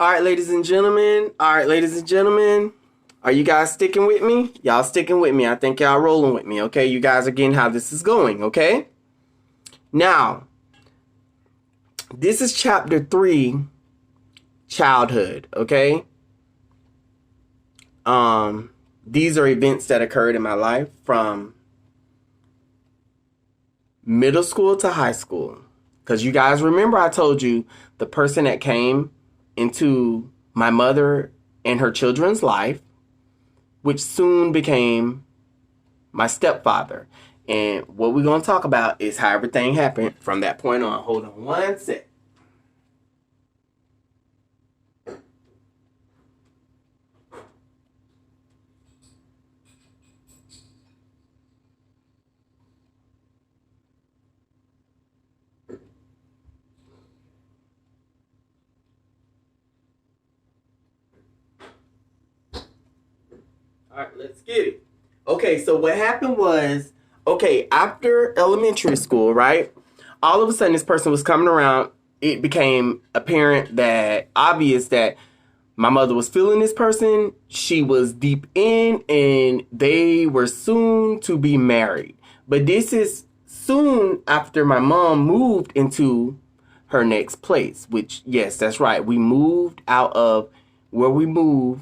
All right, ladies and gentlemen. All right, ladies and gentlemen. Are you guys sticking with me? Y'all sticking with me. I think y'all rolling with me, okay? You guys are getting how this is going, okay? Now, this is chapter 3, childhood, okay? These are events that occurred in my life from middle school to high school. Because you guys remember I told you the person that came into my mother and her children's life, which soon became my stepfather. And what we're going to talk about is how everything happened from that point on. Hold on one sec. All right, let's get it. Okay, so what happened was, after elementary school, right? All of a sudden, this person was coming around. It became apparent obvious that my mother was feeling this person. She was deep in, and they were soon to be married. But this is soon after my mom moved into her next place, which, yes, that's right. We moved out of where we were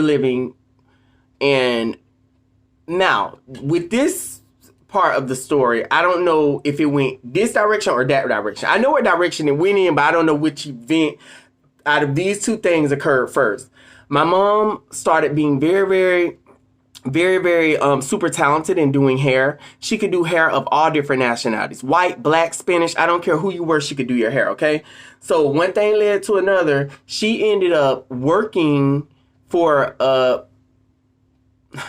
living. And now, with this part of the story, I don't know if it went this direction or that direction. I know what direction it went in, but I don't know which event out of these two things occurred first. My mom started being very, super talented in doing hair. She could do hair of all different nationalities. White, black, Spanish, I don't care who you were, she could do your hair, okay? So one thing led to another. She ended up working for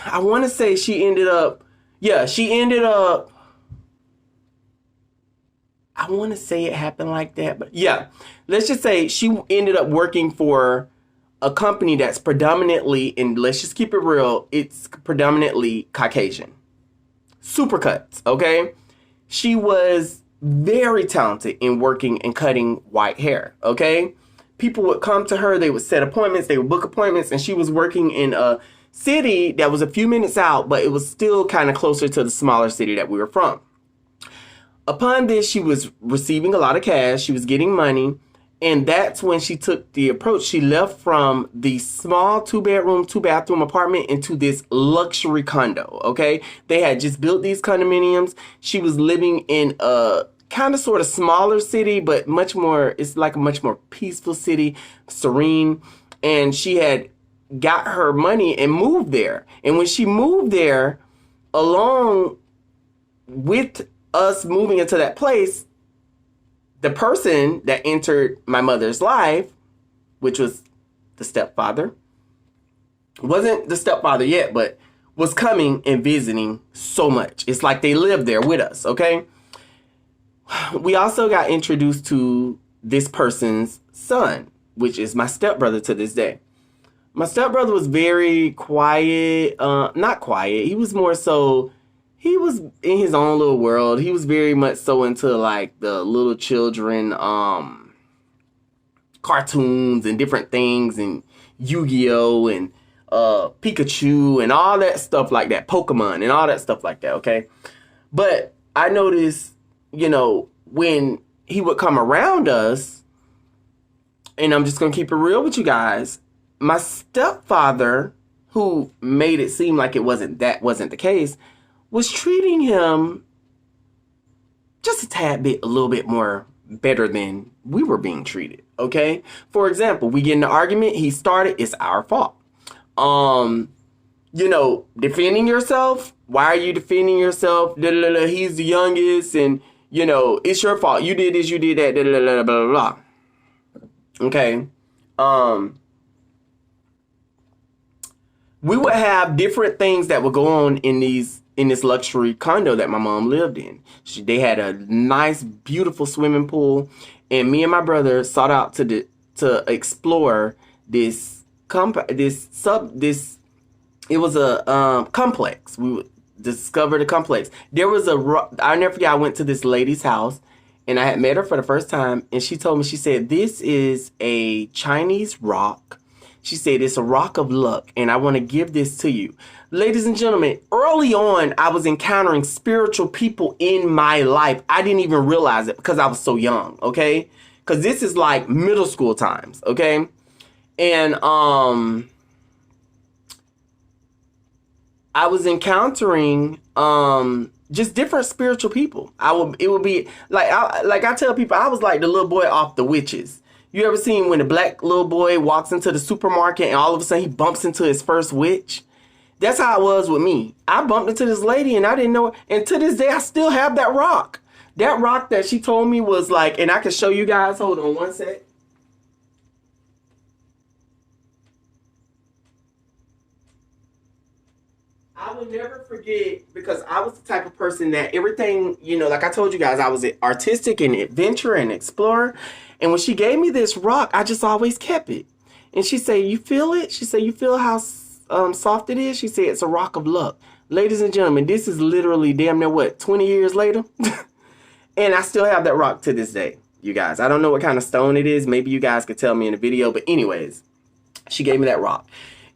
I want to say I want to say it happened like that, but yeah, let's just say she ended up working for a company that's predominantly, and let's just keep it real, it's predominantly Caucasian. Supercuts, okay? She was very talented in working and cutting white hair, okay? People would come to her, they would set appointments, they would book appointments, and she was working in a city that was a few minutes out, but it was still kind of closer to the smaller city that we were from. Upon this, she was receiving a lot of cash, she was getting money, and that's when she took the approach. She left from the small 2-bedroom, 2-bathroom apartment into this luxury condo, okay? They had just built these condominiums. She was living in a kind of sort of smaller city, but it's like a much more peaceful city, serene. And she had got her money and moved there. And when she moved there, along with us moving into that place, the person that entered my mother's life, which was the stepfather, wasn't the stepfather yet, but was coming and visiting so much. It's like they lived there with us, okay? We also got introduced to this person's son, which is my stepbrother to this day. My stepbrother was very quiet, not quiet. He was more so, he was in his own little world. He was very much so into like the little children, cartoons and different things, and Yu-Gi-Oh! And Pikachu and all that stuff like that, Pokemon and all that stuff like that, okay? But I noticed, when he would come around us, and I'm just going to keep it real with you guys, my stepfather, who made it seem like wasn't the case, was treating him just a little bit more better than we were being treated, okay? For example, we get in an argument, he started, it's our fault. Defending yourself, why are you defending yourself? He's the youngest, and, it's your fault. You did this, you did that, blah, blah, blah. Okay? We would have different things that would go on in this luxury condo that my mom lived in. They had a nice, beautiful swimming pool, and me and my brother sought out to explore this it was a complex. We discovered a complex. I'll never forget, I went to this lady's house, And I had met her for the first time, and she told me, she said, this is a Chinese rock. She said, it's a rock of luck, and I want to give this to you. Ladies and gentlemen, early on, I was encountering spiritual people in my life. I didn't even realize it because I was so young, okay? Because this is like middle school times, okay? And I was encountering just different spiritual people. It would be like I tell people, I was like the little boy off The Witches. You ever seen when the black little boy walks into the supermarket and all of a sudden he bumps into his first witch? That's how it was with me. I bumped into this lady and I didn't know it. And to this day, I still have that rock. That rock that she told me was like, and I can show you guys. Hold on one sec. I will never forget, because I was the type of person that everything, like I told you guys, I was artistic and adventure and explorer. And when she gave me this rock, I just always kept it. And she said, you feel it? She said, you feel how soft it is? She said, it's a rock of luck. Ladies and gentlemen, this is literally damn near 20 years later? And I still have that rock to this day, you guys. I don't know what kind of stone it is. Maybe you guys could tell me in the video. But anyways, she gave me that rock.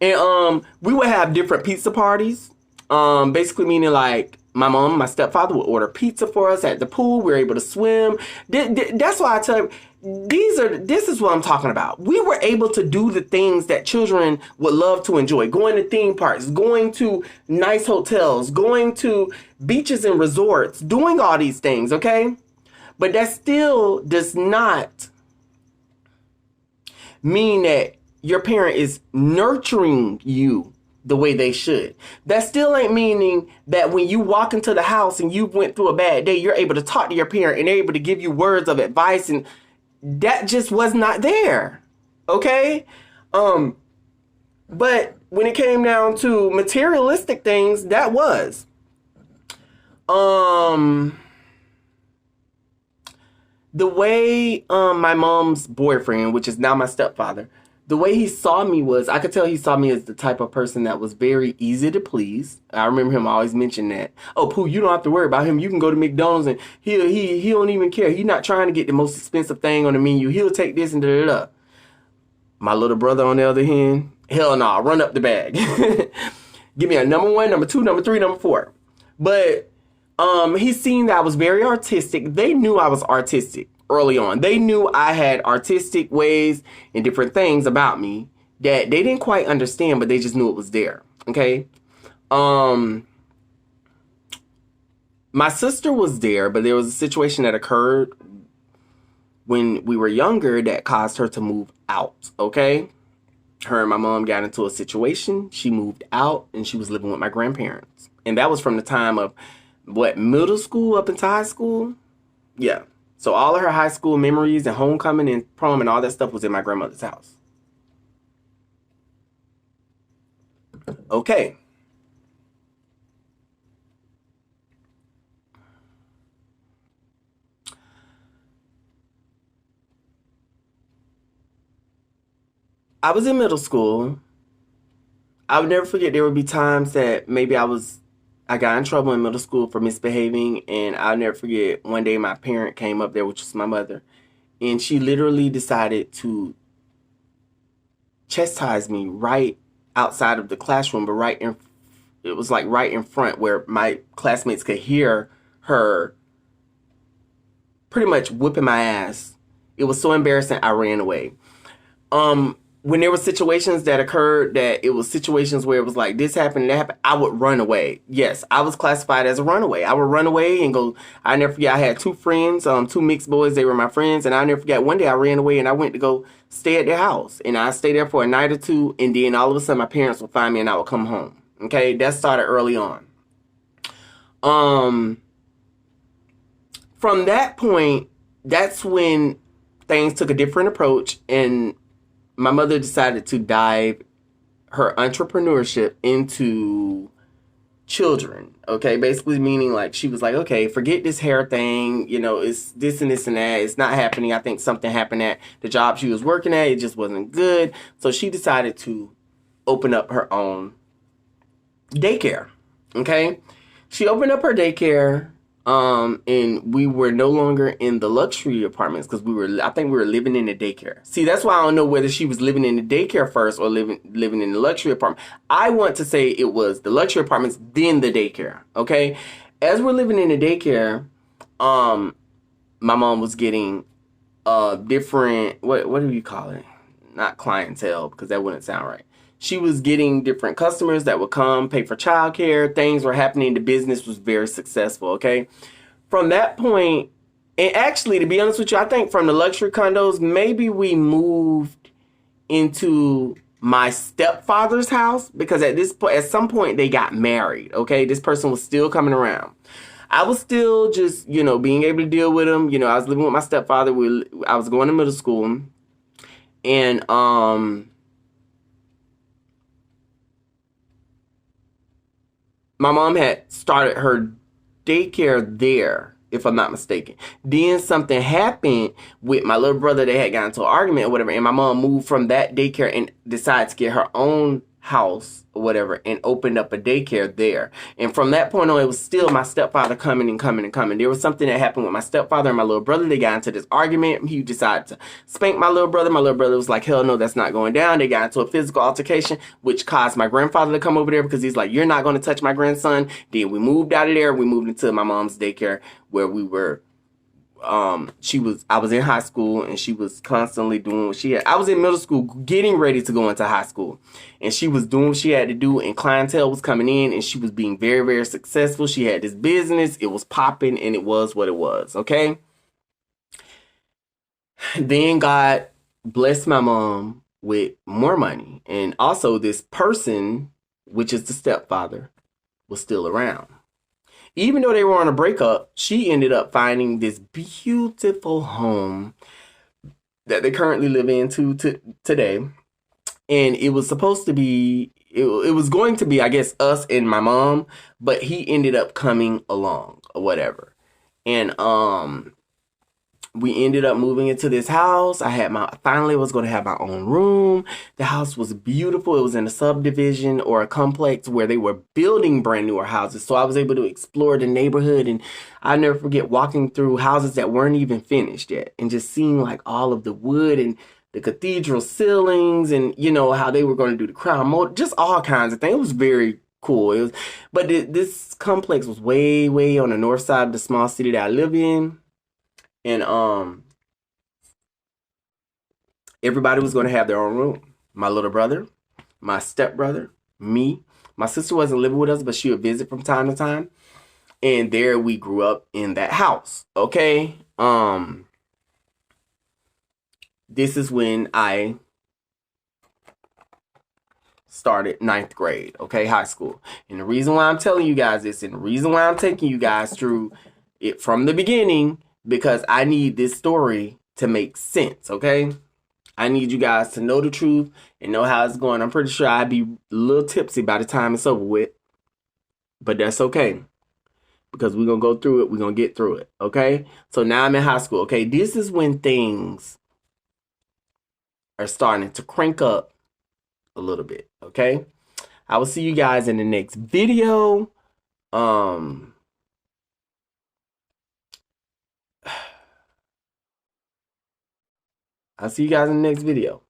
And we would have different pizza parties. Basically meaning like my mom, my stepfather would order pizza for us at the pool. We were able to swim. That's why I tell you, this is what I'm talking about. We were able to do the things that children would love to enjoy. Going to theme parks, going to nice hotels, going to beaches and resorts, doing all these things, okay? But that still does not mean that your parent is nurturing you the way they should. That still ain't meaning that when you walk into the house and you went through a bad day, you're able to talk to your parent and they're able to give you words of advice, and that just was not there. Okay? But when it came down to materialistic things, that was. The way my mom's boyfriend, which is now my stepfather, the way he saw me was, I could tell he saw me as the type of person that was very easy to please. I remember him always mention that. Oh, Pooh, you don't have to worry about him. You can go to McDonald's and he don't even care. He's not trying to get the most expensive thing on the menu. He'll take this and da-da-da. My little brother, on the other hand, hell no, run up the bag. Give me a number 1, number 2, number 3, number 4. But he's seen that I was very artistic. They knew I was artistic early on. They knew I had artistic ways and different things about me that they didn't quite understand, but they just knew it was there. Okay. My sister was there, but there was a situation that occurred when we were younger that caused her to move out. Okay. Her and my mom got into a situation. She moved out and she was living with my grandparents. And that was from the time of middle school up into high school. Yeah. So all of her high school memories and homecoming and prom and all that stuff was in my grandmother's house. Okay. I was in middle school. I would never forget, there would be times that maybe I got in trouble in middle school for misbehaving, and I'll never forget, one day my parent came up there, which was my mother, and she literally decided to chastise me right outside of the classroom, but it was like right in front where my classmates could hear her pretty much whipping my ass. It was so embarrassing, I ran away. When there were situations that occurred that it was situations where it was like this happened, that happened, I would run away. Yes, I was classified as a runaway. I would run away and go. I never forget, I had 2 friends, 2 mixed boys. They were my friends. And I never forget, one day I ran away and I went to go stay at their house. And I stayed there for a night or 2. And then all of a sudden my parents would find me and I would come home. Okay, that started early on. From that point, that's when things took a different approach, and my mother decided to dive her entrepreneurship into children. Okay, basically meaning like she was like, okay, forget this hair thing. It's this and this and that. It's not happening. I think something happened at the job she was working at. It just wasn't good. So she decided to open up her own daycare. Okay, she opened up her daycare. And we were no longer in the luxury apartments because I think we were living in the daycare. See, that's why I don't know whether she was living in the daycare first or living in the luxury apartment. I want to say it was the luxury apartments, then the daycare. Okay, as we're living in the daycare, my mom was getting different, what do you call it? Not clientele, because that wouldn't sound right. She was getting different customers that would come pay for childcare. Things were happening. The business was very successful. Okay, from that point, and actually, to be honest with you, I think from the luxury condos, maybe we moved into my stepfather's house because at this point, at some point, they got married. Okay, this person was still coming around. I was still just, being able to deal with him. I was living with my stepfather. I was going to middle school, and my mom had started her daycare there, if I'm not mistaken. Then something happened with my little brother. They had gotten into an argument or whatever, and my mom moved from that daycare and decided to get her own house or whatever and opened up a daycare there. And from that point on, it was still my stepfather coming and coming and coming. There was something that happened with my stepfather and my little brother. They got into this argument. He decided to spank my little brother. My little brother was like, hell no, that's not going down. They got into a physical altercation, which caused my grandfather to come over there because he's like, you're not going to touch my grandson. Then we moved out of there. We moved into my mom's daycare where we were I was in high school and she was constantly doing what she had. I was in middle school getting ready to go into high school and she was doing what she had to do and clientele was coming in and she was being very, very successful. She had this business. It was popping and it was what it was. Okay. Then God blessed my mom with more money. And also this person, which is the stepfather, was still around. Even though they were on a breakup, she ended up finding this beautiful home that they currently live in today. And it was supposed to be, it was going to be, I guess, us and my mom, but he ended up coming along or whatever. And we ended up moving into this house. Finally was going to have my own room. The house was beautiful. It was in a subdivision or a complex where they were building brand newer houses. So I was able to explore the neighborhood and I never forget walking through houses that weren't even finished yet and just seeing like all of the wood and the cathedral ceilings and how they were going to do the crown mold, just all kinds of things. It was very cool. But this complex was way, way on the north side of the small city that I live in. And everybody was going to have their own room. My little brother, my stepbrother, me. My sister wasn't living with us, but she would visit from time to time. And there we grew up in that house. Okay. This is when I started 9th grade. Okay, high school. And the reason why I'm telling you guys this, and the reason why I'm taking you guys through it from the beginning, because I need this story to make sense, okay? I need you guys to know the truth and know how it's going. I'm pretty sure I'd be a little tipsy by the time it's over with. But that's okay. Because we're going to go through it. We're going to get through it, okay? So now I'm in high school, okay? This is when things are starting to crank up a little bit, okay? I will see you guys in the next video. I'll see you guys in the next video.